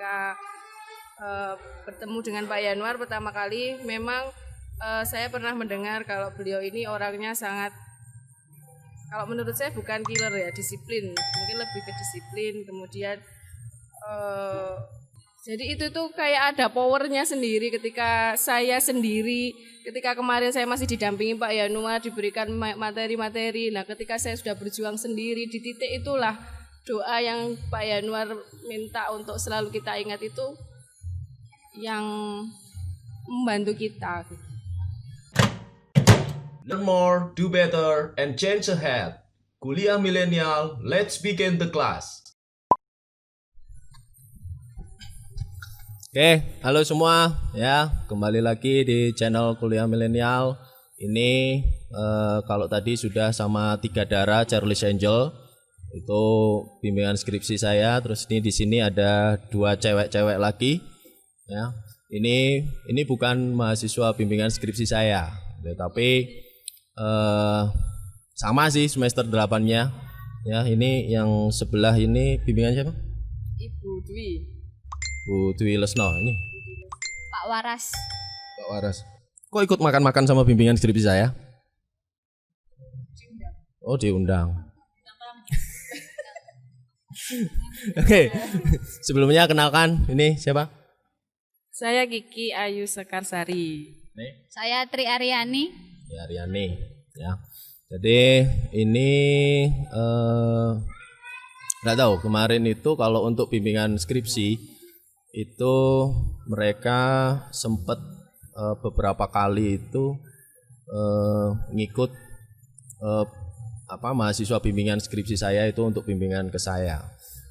ketika bertemu dengan Pak Yanuar pertama kali, memang saya pernah mendengar kalau beliau ini orangnya sangat, kalau menurut saya bukan killer ya, disiplin, mungkin lebih ke disiplin. Kemudian jadi itu tuh kayak ada powernya sendiri ketika saya sendiri, ketika kemarin saya masih didampingi Pak Yanuar, diberikan materi-materi. Nah, ketika saya sudah berjuang sendiri di titik itulah doa yang Pak Yanuar minta untuk selalu kita ingat itu yang membantu kita. Learn more, do better, and change ahead. Kuliah Milenial, let's begin the class. Oke, halo semua ya, kembali lagi di channel Kuliah Milenial. Ini kalau tadi sudah sama Tiga Darah, Charles Angel, itu bimbingan skripsi saya. Terus ini di sini ada dua cewek-cewek lagi, ya. Ini bukan mahasiswa bimbingan skripsi saya, tapi sama sih semester 8-nya. Ya, ini yang sebelah ini bimbingan siapa? Ibu Dwi. Bu Dwi Lesno ini. Pak Waras. Pak Waras. Kok ikut makan-makan sama bimbingan skripsi saya? Oh, diundang. Oke. Sebelumnya kenalkan, ini siapa? Saya Kiki Ayu Sekarsari. Saya Tri Aryani. Ya, Aryani, ya. Jadi ini nggak tahu kemarin itu kalau untuk bimbingan skripsi itu mereka sempat beberapa kali itu ngikut mahasiswa bimbingan skripsi saya itu untuk bimbingan ke saya.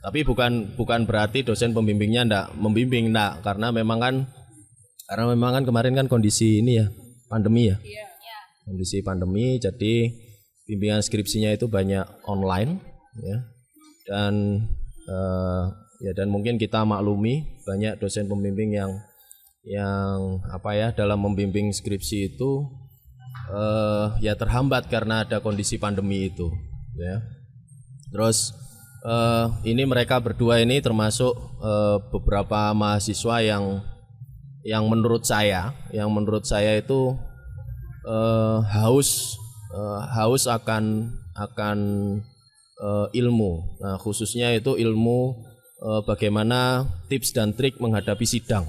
Tapi bukan berarti dosen pembimbingnya enggak membimbing, enggak, karena memang kan kemarin kan kondisi ini ya, pandemi ya. Iya. Kondisi pandemi, jadi bimbingan skripsinya itu banyak online ya. Dan mungkin kita maklumi banyak dosen pembimbing yang dalam membimbing skripsi itu ya terhambat karena ada kondisi pandemi itu ya. Terus ini mereka berdua ini termasuk beberapa mahasiswa yang menurut saya itu haus akan ilmu. Nah, khususnya itu ilmu bagaimana tips dan trik menghadapi sidang.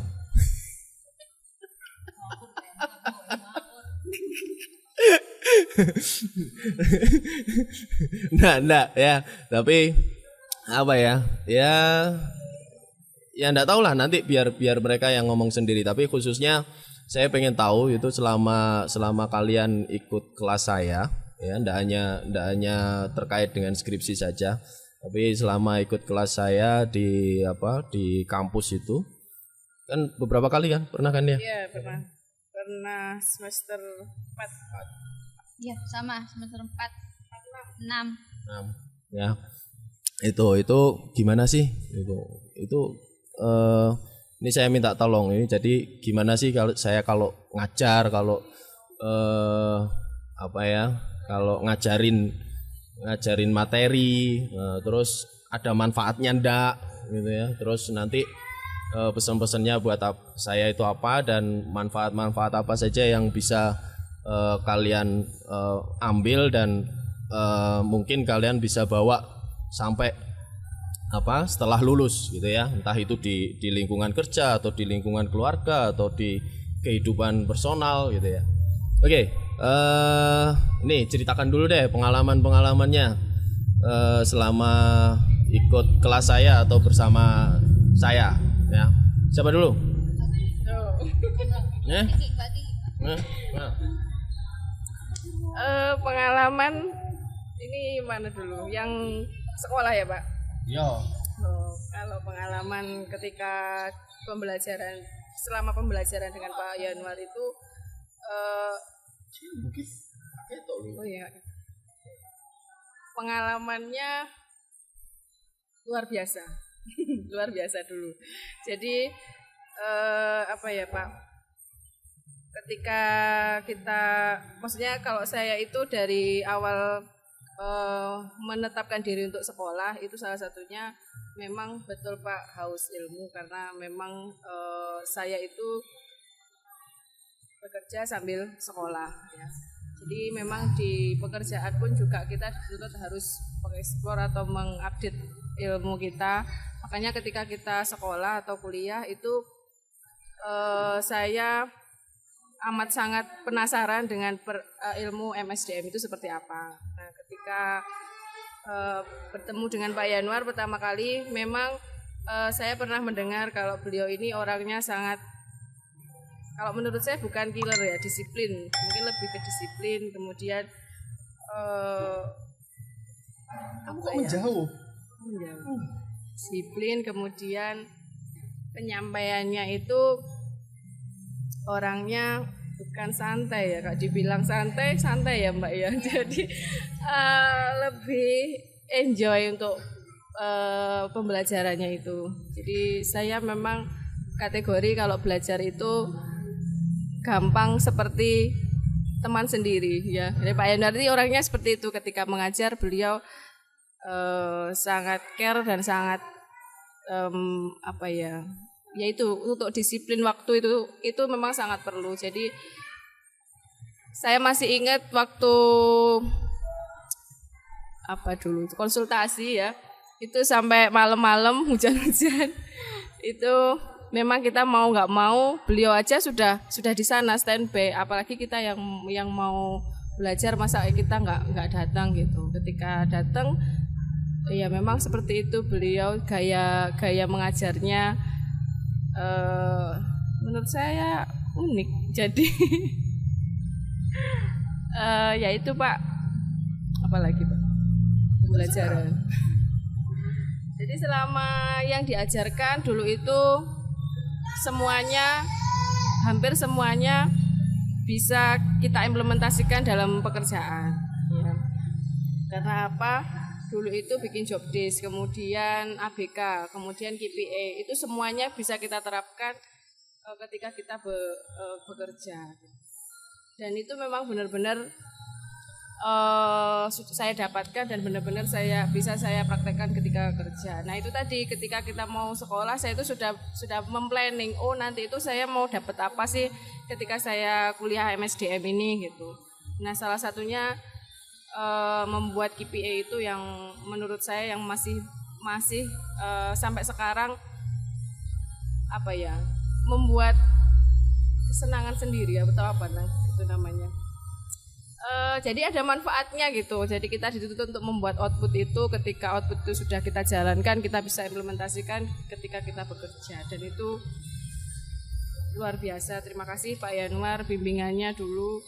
Nah, ya, tapi apa ya? Ya enggak tahu lah, nanti biar mereka yang ngomong sendiri. Tapi khususnya saya pengen tahu itu selama kalian ikut kelas saya, ya, enggak hanya terkait dengan skripsi saja, tapi selama ikut kelas saya di kampus itu kan beberapa kali kan, pernah kan ya? Iya, pernah semester 4. Iya, sama semester 4. 6. Ya. Itu gimana sih? Itu ini saya minta tolong ini. Jadi gimana sih kalau saya ngajar, kalau ngajarin materi, terus ada manfaatnya ndak gitu ya. Terus nanti pesan-pesannya buat saya itu apa, dan manfaat apa saja yang bisa kalian ambil dan mungkin kalian bisa bawa sampai setelah lulus gitu ya, entah itu di lingkungan kerja atau di lingkungan keluarga atau di kehidupan personal gitu ya. Oke, ini ceritakan dulu deh pengalamannya selama ikut kelas saya atau bersama saya ya. Siapa dulu? Pengalaman ini mana dulu? Yang sekolah ya, Pak? Iya. Kalau pengalaman ketika selama pembelajaran dengan Pak Yanuar itu pengalamannya luar biasa. Luar biasa dulu. Jadi Pak, ketika maksudnya kalau saya itu dari awal menetapkan diri untuk sekolah itu salah satunya memang betul Pak haus ilmu, karena memang saya itu bekerja sambil sekolah ya. Jadi memang di pekerjaan pun juga kita dituntut harus mengeksplor atau mengupdate ilmu kita. Makanya ketika kita sekolah atau kuliah itu saya amat sangat penasaran dengan ilmu MSDM itu seperti apa. Nah, ketika bertemu dengan Pak Yanuar pertama kali, memang saya pernah mendengar kalau beliau ini orangnya sangat, kalau menurut saya bukan killer ya, disiplin, mungkin lebih ke disiplin. Kemudian Kok menjauh? Disiplin, kemudian penyampaiannya itu orangnya bukan santai ya, Kak. Dibilang santai ya Mbak ya. Jadi lebih enjoy untuk pembelajarannya itu. Jadi saya memang kategori kalau belajar itu gampang seperti teman sendiri ya. Jadi Pak Yanuar ini orangnya seperti itu, ketika mengajar beliau sangat care dan sangat yaitu untuk disiplin waktu itu memang sangat perlu. Jadi saya masih ingat waktu konsultasi ya, itu sampai malam-malam hujan-hujan itu memang kita mau nggak mau beliau aja sudah di sana standby, apalagi kita yang mau belajar, masa kita nggak datang gitu. Ketika datang ya memang seperti itu beliau, gaya mengajarnya menurut saya unik. Jadi ya itu Pak, apalagi Pak, pembelajaran. Jadi selama yang diajarkan dulu itu hampir semuanya bisa kita implementasikan dalam pekerjaan ya. Karena apa? Dulu itu bikin job desk, kemudian ABK, kemudian KPA, itu semuanya bisa kita terapkan ketika kita bekerja. Dan itu memang benar-benar saya dapatkan dan benar-benar bisa saya praktekkan ketika kerja. Nah itu tadi, ketika kita mau sekolah, saya itu sudah memplanning, oh nanti itu saya mau dapat apa sih ketika saya kuliah MSDM ini gitu. Nah salah satunya membuat KPA itu yang menurut saya yang masih sampai sekarang membuat kesenangan sendiri ya, atau apa itu namanya. Jadi ada manfaatnya gitu. Jadi kita dituntut untuk membuat output itu, ketika output itu sudah kita jalankan, kita bisa implementasikan ketika kita bekerja, dan itu luar biasa. Terima kasih Pak Yanuar bimbingannya dulu.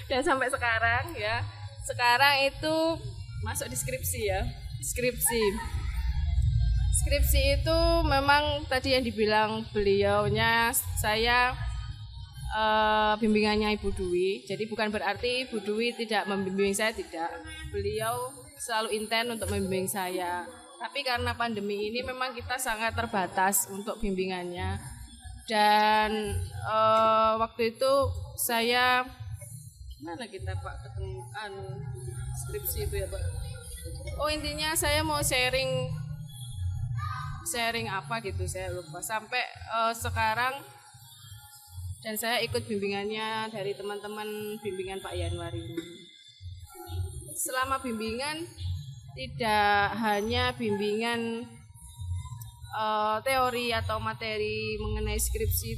Dan sampai sekarang ya. Sekarang itu masuk skripsi ya. Skripsi itu memang tadi yang dibilang beliaunya, saya bimbingannya Ibu Dwi. Jadi bukan berarti Ibu Dwi tidak membimbing saya, tidak. Beliau selalu intens untuk membimbing saya. Tapi karena pandemi ini memang kita sangat terbatas untuk bimbingannya. Dan waktu itu saya mana kita Pak ketemu skripsi itu ya Pak. Oh intinya saya mau sharing apa gitu, saya lupa. Sampai sekarang, dan saya ikut bimbingannya dari teman-teman bimbingan Pak Yanuar ini. Selama bimbingan tidak hanya bimbingan teori atau materi mengenai skripsi,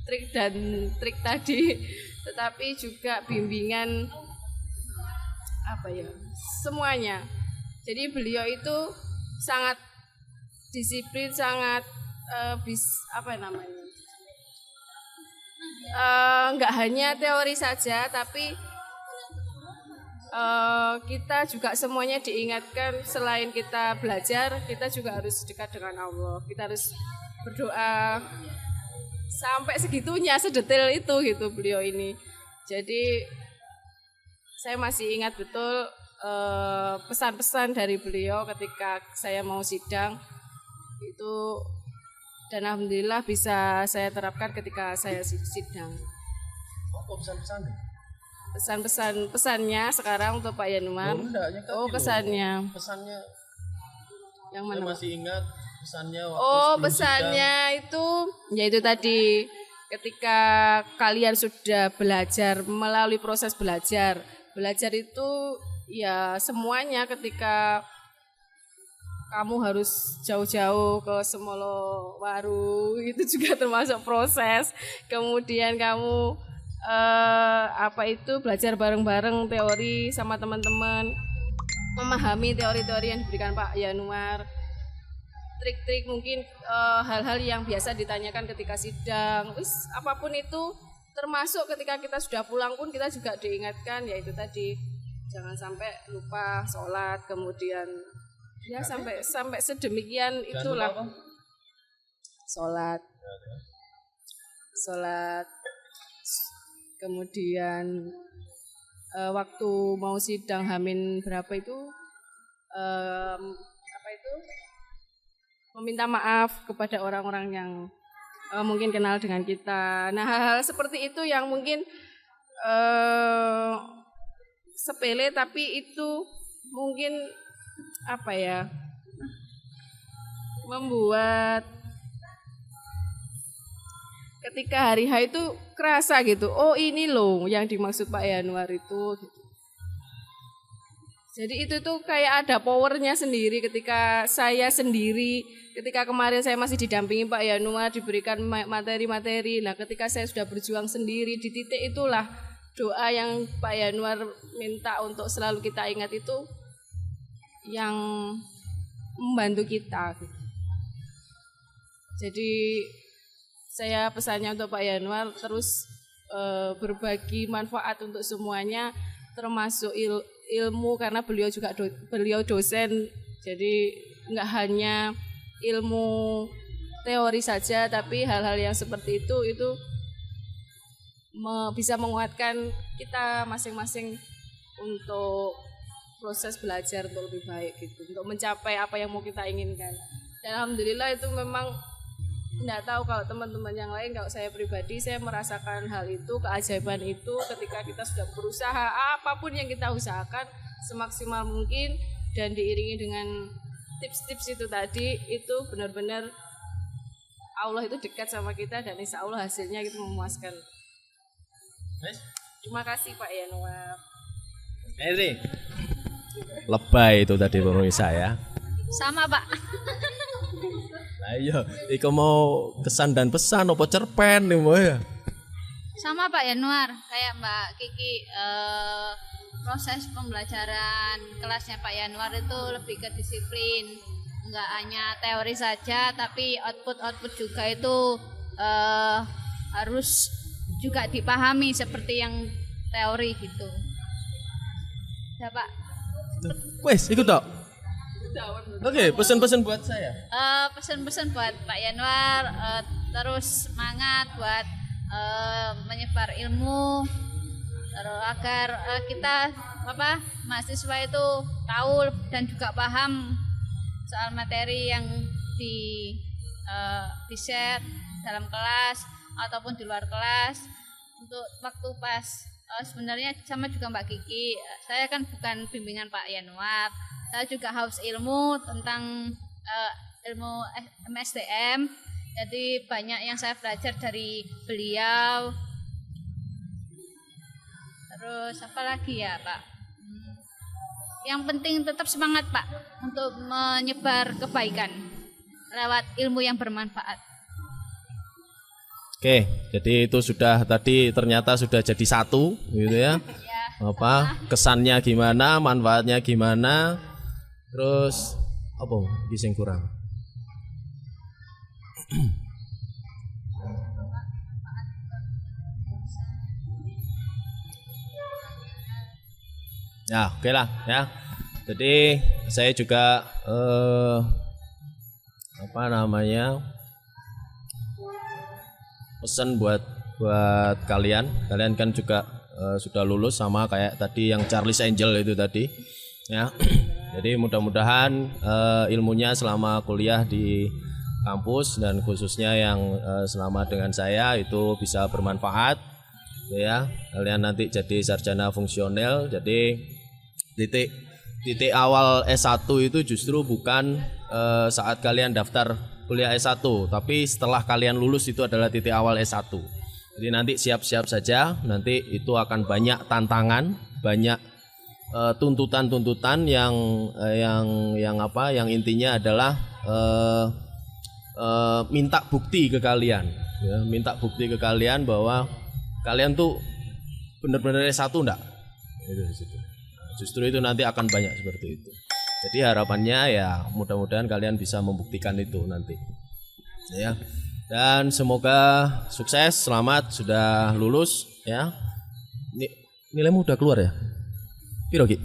trik tadi, tetapi juga bimbingan semuanya. Jadi beliau itu sangat disiplin, sangat nggak hanya teori saja, tapi kita juga semuanya diingatkan, selain kita belajar, kita juga harus dekat dengan Allah. Kita harus berdoa, sampai segitunya, sedetail itu gitu beliau ini. Jadi saya masih ingat betul pesan-pesan dari beliau ketika saya mau sidang itu, dan alhamdulillah bisa saya terapkan ketika saya sidang. Apa pesan-pesannya? pesannya sekarang untuk Pak Yanuar. Oh, kesannya. Pesannya Yang saya mana? masih ingat pesannya waktu Oh, sebelum pesannya itu yaitu tadi ketika kalian sudah belajar melalui proses belajar itu ya semuanya ketika kamu harus jauh-jauh ke Semolowaru itu juga termasuk proses. Kemudian kamu belajar bareng-bareng teori sama teman-teman, memahami teori-teori yang diberikan Pak Yanuar, trik-trik mungkin hal-hal yang biasa ditanyakan ketika sidang, apapun itu, termasuk ketika kita sudah pulang pun kita juga diingatkan yaitu tadi jangan sampai lupa sholat, kemudian ya sampai sedemikian itulah sholat, kemudian waktu mau sidang Hamin berapa itu meminta maaf kepada orang-orang yang mungkin kenal dengan kita. Nah, hal-hal seperti itu yang mungkin sepele tapi itu mungkin membuat ketika hari H itu kerasa gitu. Oh, ini loh yang dimaksud Pak Yanuar itu gitu. Jadi itu tuh kayak ada powernya sendiri ketika kemarin saya masih didampingi Pak Yanuar, diberikan materi-materi. Nah, ketika saya sudah berjuang sendiri di titik itulah doa yang Pak Yanuar minta untuk selalu kita ingat itu yang membantu kita. Jadi saya pesannya untuk Pak Yanuar terus berbagi manfaat untuk semuanya, termasuk ilmu karena beliau juga beliau dosen, jadi nggak hanya ilmu teori saja, tapi hal-hal yang seperti itu bisa menguatkan kita masing-masing untuk proses belajar untuk lebih baik gitu, untuk mencapai apa yang mau kita inginkan. Dan alhamdulillah itu memang tidak tahu kalau teman-teman yang lain, kalau saya pribadi saya merasakan hal itu, keajaiban itu ketika kita sudah berusaha apapun yang kita usahakan semaksimal mungkin dan diiringi dengan tips-tips itu tadi, itu benar-benar Allah itu dekat sama kita dan insya Allah hasilnya itu memuaskan. Terima kasih Pak Yanuar. Ini lebay itu tadi pemirsa ya. Sama Pak. Nah iya, iku mau kesan dan pesan apa cerpen nih mau ya? Sama Pak Yanuar, kayak Mbak Kiki, proses pembelajaran kelasnya Pak Yanuar itu lebih ke disiplin, nggak hanya teori saja, tapi output juga itu harus juga dipahami seperti yang teori gitu. Ya Pak. Wes, ikut dok. Oke, pesan-pesan buat saya. Pesan-pesan buat Pak Yanuar, terus semangat buat menyebar ilmu, terus agar kita mahasiswa itu tahu dan juga paham soal materi yang di share dalam kelas ataupun di luar kelas. Untuk waktu pas sebenarnya sama juga Mbak Kiki, saya kan bukan bimbingan Pak Yanuar, saya juga haus ilmu tentang ilmu MSDM. Jadi banyak yang saya belajar dari beliau. Terus apa lagi ya Pak? Yang penting tetap semangat Pak untuk menyebar kebaikan lewat ilmu yang bermanfaat. Oke, jadi itu sudah tadi ternyata sudah jadi satu gitu ya. Apa kesannya gimana, manfaatnya gimana, terus apa sing kurang? Ya, oke lah ya. Jadi saya juga pesan buat kalian kan juga sudah lulus sama kayak tadi yang Charles Angel itu tadi ya. Jadi mudah-mudahan ilmunya selama kuliah di kampus dan khususnya yang selama dengan saya itu bisa bermanfaat ya. Kalian nanti jadi sarjana fungsional. Jadi titik awal S1 itu justru bukan saat kalian daftar kuliah S1, tapi setelah kalian lulus itu adalah titik awal S1. Jadi nanti siap-siap saja, nanti itu akan banyak tantangan, banyak tuntutan-tuntutan yang intinya adalah minta bukti ke kalian, ya, minta bukti ke kalian bahwa kalian tuh benar-benar S1 enggak? Itu di situ. Nah, justru itu nanti akan banyak seperti itu. Jadi harapannya ya mudah-mudahan kalian bisa membuktikan itu nanti. Ya. Dan semoga sukses, selamat sudah lulus ya. Nilaimu udah keluar ya? Piro Ki?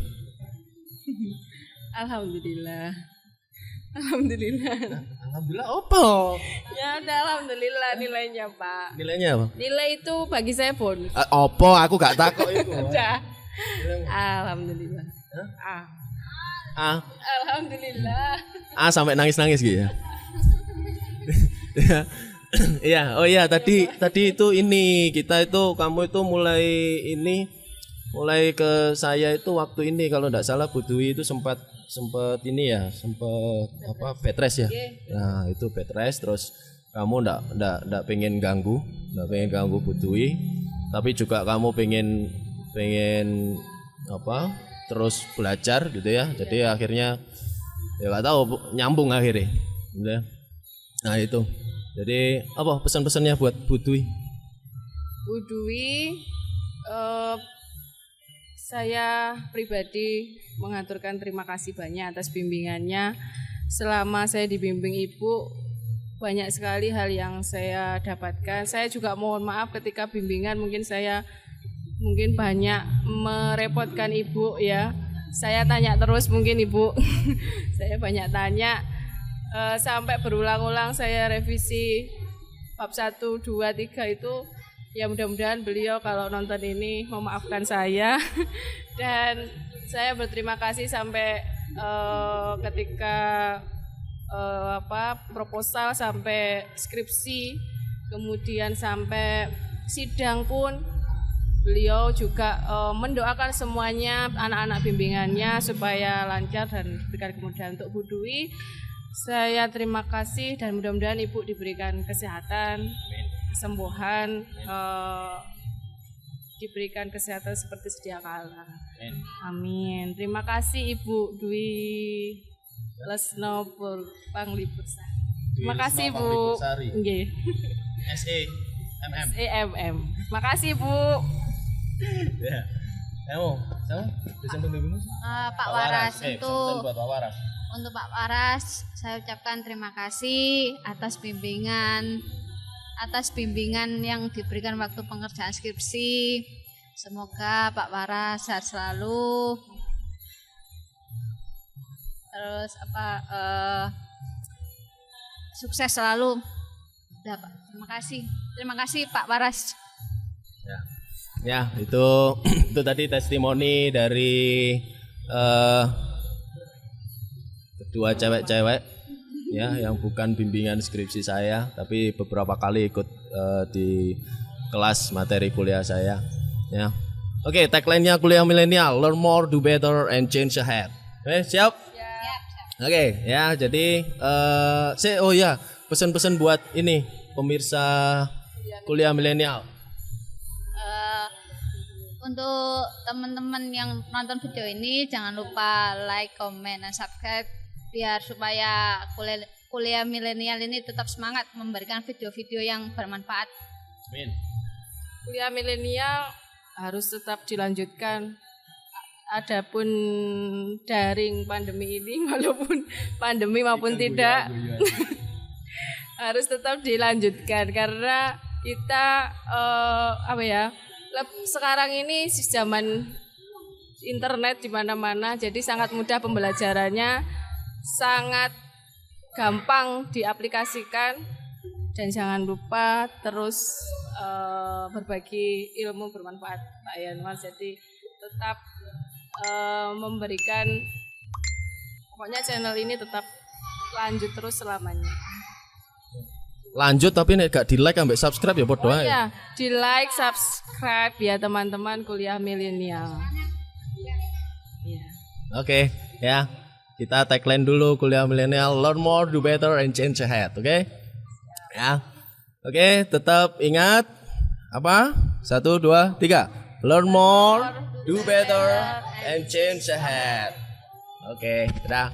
Alhamdulillah. Alhamdulillah. Alhamdulillah apa? Ya udah alhamdulillah nilainya, Pak. Nilainya apa? Nilai itu bagi saya bonus. Apa? Aku gak takut itu. Udah. Alhamdulillah. Alhamdulillah. Sampai nangis-nangis gitu ya. Iya, oh iya tadi itu ini kita itu kamu itu mulai ke saya itu waktu ini kalau enggak salah Bu Dwi itu sempat ini ya, sempat bed rest ya. Nah, itu bed rest terus kamu enggak pengen ganggu Bu Dwi, tapi juga kamu pengen terus belajar gitu ya. Jadi akhirnya ya enggak tahu nyambung akhirnya. Gitu ya. Nah, itu. Jadi apa pesan-pesannya buat Bu Dwi? Bu Dwi, saya pribadi mengaturkan terima kasih banyak atas bimbingannya. Selama saya dibimbing Ibu, banyak sekali hal yang saya dapatkan. Saya juga mohon maaf ketika bimbingan mungkin banyak merepotkan Ibu ya. Saya tanya terus mungkin Ibu. Saya banyak tanya. Sampai berulang-ulang saya revisi bab 1, 2, 3 itu ya mudah-mudahan beliau kalau nonton ini memaafkan saya dan saya berterima kasih sampai ketika proposal sampai skripsi kemudian sampai sidang pun beliau juga mendoakan semuanya anak-anak bimbingannya supaya lancar dan diberikan kemudahan untuk Bu Dwi. Saya terima kasih dan mudah-mudahan Ibu diberikan kesehatan, kesembuhan, diberikan kesehatan seperti sedia kala. Amin. Terima kasih Ibu Dwi Lesno Panglipur. Terima kasih Bu. Nggih. SEMM. Terima kasih Bu. Ya. Kamu sama? Dosen pembimbingmu? Pak Waras buat Pak Waras. Untuk Pak Waras, saya ucapkan terima kasih atas bimbingan yang diberikan waktu pengerjaan skripsi. Semoga Pak Waras sehat selalu. Terus sukses selalu. Udah, Pak. Terima kasih Pak Waras. Ya, itu tadi testimoni dari kedua cewek-cewek ya yang bukan bimbingan skripsi saya tapi beberapa kali ikut di kelas materi kuliah saya ya. Oke, tagline-nya kuliah milenial, learn more, do better and change ahead. Siap? Oke, ya jadi pesan-pesan buat ini pemirsa kuliah milenial. Untuk teman-teman yang nonton video ini jangan lupa like, comment, dan subscribe biar supaya kuliah milenial ini tetap semangat memberikan video-video yang bermanfaat. Amin. Kuliah milenial harus tetap dilanjutkan. Adapun daring pandemi ini walaupun pandemi maupun tidak harus tetap dilanjutkan karena kita sekarang ini zaman internet di mana-mana jadi sangat mudah pembelajarannya, sangat gampang diaplikasikan dan jangan lupa terus berbagi ilmu bermanfaat Pak Yanwar. Jadi tetap memberikan, pokoknya channel ini tetap lanjut terus selamanya. lanjut tapi nek gak di like ambek subscribe ya bodoh ae. Ya, di like, subscribe ya teman-teman kuliah milenial. Ya. Oke, ya. Kita tagline dulu kuliah milenial, learn more, do better and change ahead, oke? Ya. Oke, tetap ingat apa? 1 2 3. Learn more, do better and change ahead. Oke, dadah.